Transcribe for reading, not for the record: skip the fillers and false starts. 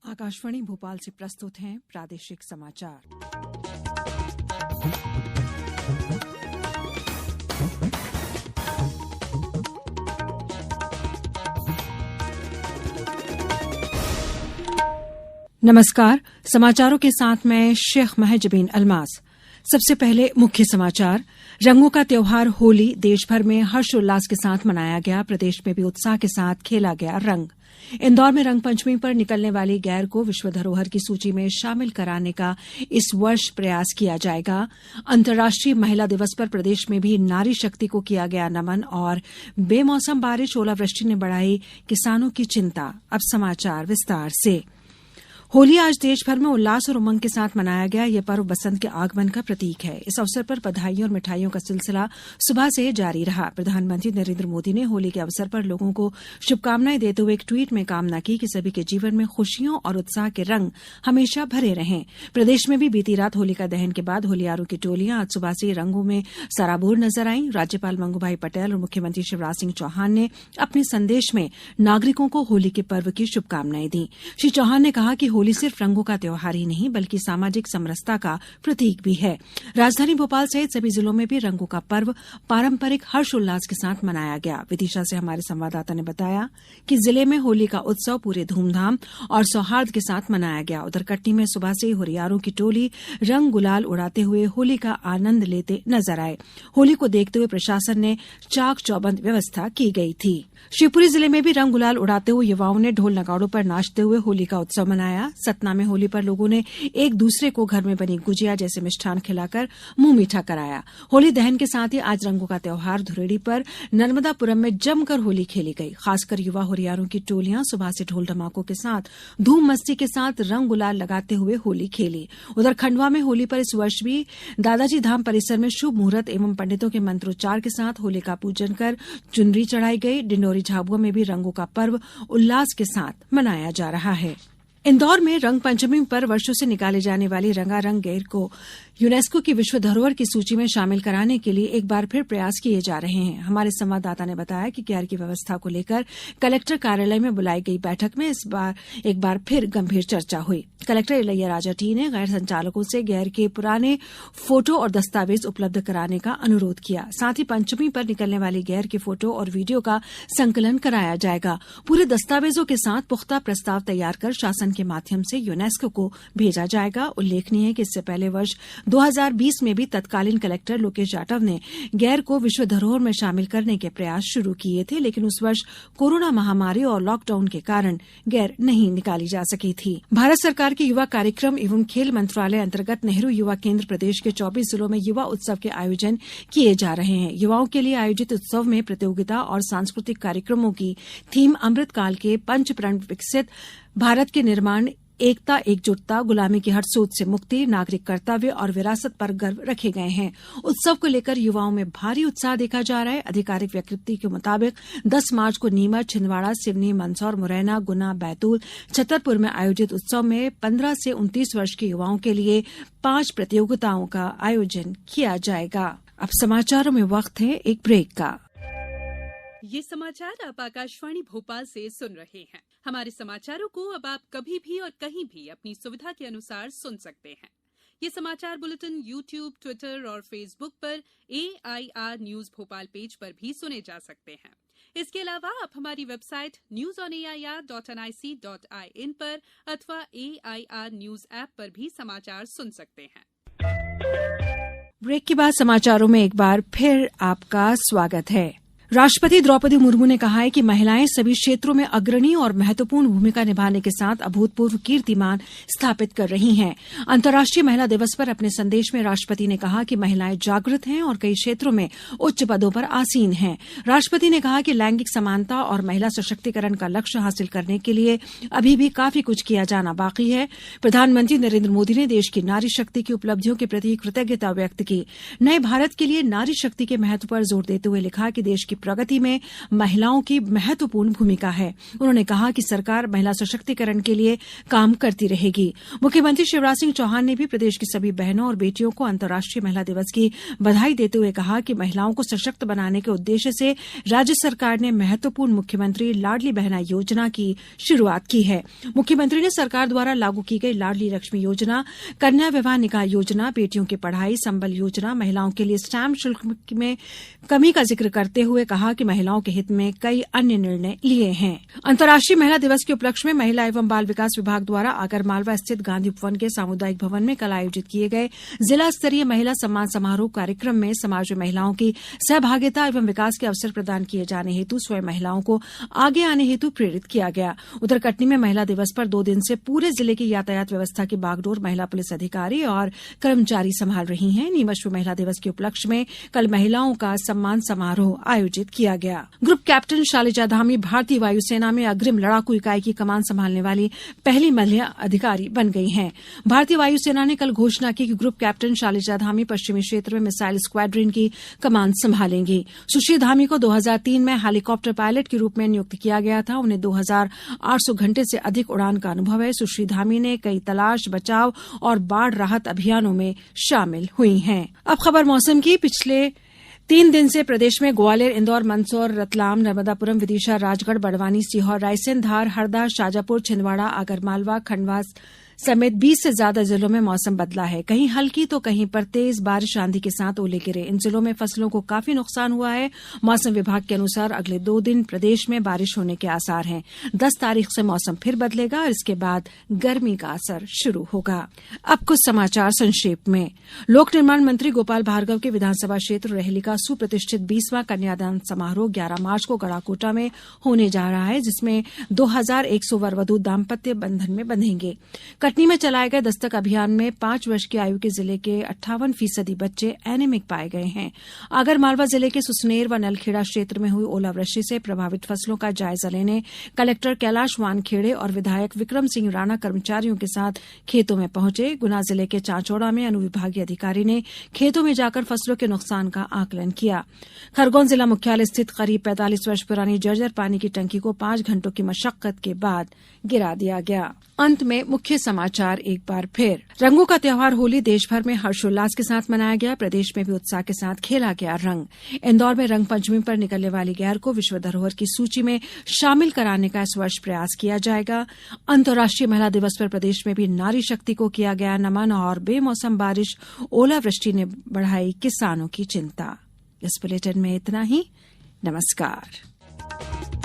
आकाशवाणी भोपाल से प्रस्तुत हैं प्रादेशिक समाचार। नमस्कार, समाचारों के साथ मैं शेख महजबीन अलमास। सबसे पहले मुख्य समाचार। रंगों का त्योहार होली देश भर में हर्षोल्लास के साथ मनाया गया। प्रदेश में भी उत्साह के साथ खेला गया रंग। इंदौर में रंग पंचमी पर निकलने वाली गैर को विश्व धरोहर की सूची में शामिल कराने का इस वर्ष प्रयास किया जाएगा। अंतर्राष्ट्रीय महिला दिवस पर प्रदेश में भी नारी शक्ति को किया गया नमन और बेमौसम बारिश ओलावृष्टि ने बढ़ाई किसानों की चिंता। अब समाचार विस्तार से। होली आज देश भर में उल्लास और उमंग के साथ मनाया गया। यह पर्व बसंत के आगमन का प्रतीक है। इस अवसर पर बधाइयों और मिठाइयों का सिलसिला सुबह से जारी रहा। प्रधानमंत्री नरेंद्र मोदी ने होली के अवसर पर लोगों को शुभकामनाएं देते हुए एक ट्वीट में कामना की कि सभी के जीवन में खुशियों और उत्साह के रंग हमेशा भरे रहें। प्रदेश में भी बीती रात होलिका दहन के बाद होलियारों की टोलियां आज सुबह से रंगों में सराबोर नजर आईं। राज्यपाल मंगूभाई पटेल और मुख्यमंत्री शिवराज सिंह चौहान ने अपने संदेश में नागरिकों को होली के पर्व की शुभकामनाएं दी। श्री चौहान ने कहा कि होली सिर्फ रंगों का त्योहार ही नहीं बल्कि सामाजिक समरसता का प्रतीक भी है। राजधानी भोपाल सहित सभी जिलों में भी रंगों का पर्व पारंपरिक हर्षोल्लास के साथ मनाया गया। विदिशा से हमारे संवाददाता ने बताया कि जिले में होली का उत्सव पूरे धूमधाम और सौहार्द के साथ मनाया गया। उधर कटनी में सुबह से होलियारों की टोली रंग गुलाल उड़ाते हुए होली का आनंद लेते नजर आए। होली को देखते हुए प्रशासन ने चाक चौबंद व्यवस्था की गई थी। शिवपुरी जिले में भी रंग गुलाल उड़ाते हुए युवाओं ने ढोल नगाड़ों पर नाचते हुए होली का उत्सव मनाया। सतना में होली पर लोगों ने एक दूसरे को घर में बनी गुजिया जैसे मिष्ठान खिलाकर मुंह मीठा कराया। होली दहन के साथ ही आज रंगों का त्योहार धुरेड़ी पर नर्मदापुरम में जमकर होली खेली गई। खासकर युवा होलियारों की टोलियां सुबह से ढोल धमाकों के साथ धूम मस्ती के साथ रंग गुलाल लगाते हुए होली खेली। उधर खंडवा में होली पर इस वर्ष भी दादाजी धाम परिसर में शुभ मुहूर्त एवं पंडितों के मंत्रोच्चार के साथ होली का पूजन कर चुनरी चढ़ाई गई। डिंडोरी झाबुआ में भी रंगों का पर्व उल्लास के साथ मनाया जा रहा है। इंदौर में रंग पंचमी पर वर्षों से निकाले जाने वाली रंगारंग गैर को यूनेस्को की विश्व धरोहर की सूची में शामिल कराने के लिए एक बार फिर प्रयास किए जा रहे हैं। हमारे संवाददाता ने बताया कि गैर की व्यवस्था को लेकर कलेक्टर कार्यालय में बुलाई गई बैठक में एक बार फिर गंभीर चर्चा हुई। कलेक्टर इलैया राजा टी ने गैर संचालकों से गैर के पुराने फोटो और दस्तावेज उपलब्ध कराने का अनुरोध किया। साथ ही पंचमी पर निकलने वाली गैर के फोटो और वीडियो का संकलन कराया जाएगा। पूरे दस्तावेजों के साथ पुख्ता प्रस्ताव तैयार कर शासन के माध्यम से यूनेस्को को भेजा जाएगा। उल्लेखनीय है कि इससे पहले वर्ष 2020 में भी तत्कालीन कलेक्टर लोकेश जाटव ने गैर को विश्व धरोहर में शामिल करने के प्रयास शुरू किए थे, लेकिन उस वर्ष कोरोना महामारी और लॉकडाउन के कारण गैर नहीं निकाली जा सकी थी। भारत सरकार के युवा कार्यक्रम एवं खेल मंत्रालय अंतर्गत नेहरू युवा केंद्र प्रदेश के 24 जिलों में युवा उत्सव के आयोजन किए जा रहे हैं। युवाओं के लिए आयोजित उत्सव में प्रतियोगिता और सांस्कृतिक कार्यक्रमों की थीम अमृतकाल के पंच प्रण विकसित भारत के निर्माण, एकता एकजुटता, गुलामी की हर सोच से मुक्ति, नागरिक कर्तव्य और विरासत पर गर्व रखे गए हैं। उत्सव को लेकर युवाओं में भारी उत्साह देखा जा रहा है। आधिकारिक विज्ञप्ति के मुताबिक 10 मार्च को नीमच, छिंदवाड़ा, सिवनी, मंदसौर, मुरैना, गुना, बैतूल, छतरपुर में आयोजित उत्सव में 15 से 29 वर्ष के युवाओं के लिए 5 प्रतियोगिताओं का आयोजन किया जाएगा। अब समाचारों में वक्त है एक ब्रेक का। ये समाचार आप आकाशवाणी भोपाल से सुन रहे हैं। हमारे समाचारों को अब आप कभी भी और कहीं भी अपनी सुविधा के अनुसार सुन सकते हैं। ये समाचार बुलेटिन YouTube, ट्विटर और फेसबुक पर AIR न्यूज भोपाल पेज पर भी सुने जा सकते हैं। इसके अलावा आप हमारी वेबसाइट newsonair.nic.in पर अथवा AIR न्यूज ऐप पर भी समाचार सुन सकते हैं। ब्रेक के बाद समाचारों में एक बार फिर आपका स्वागत है। राष्ट्रपति द्रौपदी मुर्मू ने कहा है कि महिलाएं सभी क्षेत्रों में अग्रणी और महत्वपूर्ण भूमिका निभाने के साथ अभूतपूर्व कीर्तिमान स्थापित कर रही हैं। अंतर्राष्ट्रीय महिला दिवस पर अपने संदेश में राष्ट्रपति ने कहा कि महिलाएं जागृत हैं और कई क्षेत्रों में उच्च पदों पर आसीन हैं। राष्ट्रपति ने कहा कि लैंगिक समानता और महिला सशक्तिकरण का लक्ष्य हासिल करने के लिए अभी भी काफी कुछ किया जाना बाकी है। प्रधानमंत्री नरेंद्र मोदी ने देश की नारी शक्ति की उपलब्धियों के प्रति कृतज्ञता व्यक्त की। नए भारत के लिए नारी शक्ति के महत्व पर जोर देते हुए लिखा कि देश की प्रगति में महिलाओं की महत्वपूर्ण भूमिका है। उन्होंने कहा कि सरकार महिला सशक्तिकरण के लिए काम करती रहेगी। मुख्यमंत्री शिवराज सिंह चौहान ने भी प्रदेश की सभी बहनों और बेटियों को अंतर्राष्ट्रीय महिला दिवस की बधाई देते हुए कहा कि महिलाओं को सशक्त बनाने के उद्देश्य से राज्य सरकार ने महत्वपूर्ण मुख्यमंत्री लाडली बहना योजना की शुरुआत की है। मुख्यमंत्री ने सरकार द्वारा लागू की गई लाडली लक्ष्मी योजना, कन्या विवाह निकाह योजना, बेटियों की पढ़ाई, संबल योजना, महिलाओं के लिए स्टैम्प शुल्क में कमी का जिक्र करते हुए कहा कि महिलाओं के हित में कई अन्य निर्णय लिए हैं। अंतर्राष्ट्रीय महिला दिवस के उपलक्ष्य में महिला एवं बाल विकास विभाग द्वारा आगरमालवा स्थित गांधी उपवन के सामुदायिक भवन में कल आयोजित किए गए जिला स्तरीय महिला सम्मान समारोह कार्यक्रम में समाज में महिलाओं की सहभागिता एवं विकास के अवसर प्रदान किए जाने हेतु स्वयं महिलाओं को आगे आने हेतु प्रेरित किया गया। उधर कटनी में महिला दिवस पर 2 दिन से पूरे जिले की यातायात व्यवस्था की बागडोर महिला पुलिस अधिकारी और कर्मचारी संभाल रही हैं। नीमच में महिला दिवस के उपलक्ष्य में कल महिलाओं का सम्मान समारोह आयोजित किया गया। ग्रुप कैप्टन शालिजा धामी भारतीय वायुसेना में अग्रिम लड़ाकू इकाई की कमान संभालने वाली पहली महिला अधिकारी बन गई हैं। भारतीय वायुसेना ने कल घोषणा की कि ग्रुप कैप्टन शालिजा धामी पश्चिमी क्षेत्र में मिसाइल स्क्वाड्रन की कमान संभालेंगी। सुश्री धामी को 2003 में हेलीकॉप्टर पायलट के रूप में नियुक्त किया गया था। उन्हें 2800 घंटे से अधिक उड़ान का अनुभव है। सुश्री धामी ने कई तलाश, बचाव और बाढ़ राहत अभियानों में शामिल हुई हैं। अब खबर मौसम की। पिछले 3 दिन से प्रदेश में ग्वालियर, इंदौर, मंदसौर, रतलाम, नर्मदापुरम, विदिशा, राजगढ़, बड़वानी, सीहोर, रायसेन, धार, हरदा, शाजापुर, छिंदवाड़ा, आगरमालवा, खंडवा समेत 20 से ज्यादा जिलों में मौसम बदला है। कहीं हल्की तो कहीं पर तेज बारिश, आंधी के साथ ओले गिरे। इन जिलों में फसलों को काफी नुकसान हुआ है। मौसम विभाग के अनुसार अगले 2 दिन प्रदेश में बारिश होने के आसार हैं। 10 तारीख से मौसम फिर बदलेगा और इसके बाद गर्मी का असर शुरू होगा। अब कुछ समाचार संक्षेप में। लोक निर्माण मंत्री गोपाल भार्गव के विधानसभा क्षेत्र रेहली का सुप्रतिष्ठित 20वां कन्यादान समारोह 11 मार्च को गड़ाकोटा में होने जा रहा है, जिसमें 2100 वरवधू दाम्पत्य बंधन में बंधेंगे। कटनी में चलाए गए दस्तक अभियान में 5 वर्ष की आयु के जिले के 58% बच्चे एनीमिक पाए गए हैं। आगरमालवा जिले के सुसनेर व नलखेड़ा क्षेत्र में हुई ओलावृष्टि से प्रभावित फसलों का जायजा लेने कलेक्टर कैलाश वानखेड़े और विधायक विक्रम सिंह राणा कर्मचारियों के साथ खेतों में पहुंचे। गुना जिले के चांचौड़ा में अनुविभागीय अधिकारी ने खेतों में जाकर फसलों के नुकसान का आकलन किया। खरगोन जिला मुख्यालय स्थित करीब 45 वर्ष पुरानी जर्जर पानी की टंकी को 5 घंटों की मशक्कत के बाद गिरा दिया गया। अंत में मुख्य समाचार एक बार फिर। रंगों का त्योहार होली देश भर में हर्षोल्लास के साथ मनाया गया। प्रदेश में भी उत्साह के साथ खेला गया रंग। इंदौर में रंग पंचमी पर निकलने वाली गैर को विश्व धरोहर की सूची में शामिल कराने का इस वर्ष प्रयास किया जाएगा। अंतर्राष्ट्रीय महिला दिवस पर प्रदेश में भी नारी शक्ति को किया गया नमन और बेमौसम बारिश, ओलावृष्टि ने बढ़ाई किसानों की चिंता। इस बुलेटिन में इतना ही। नमस्कार।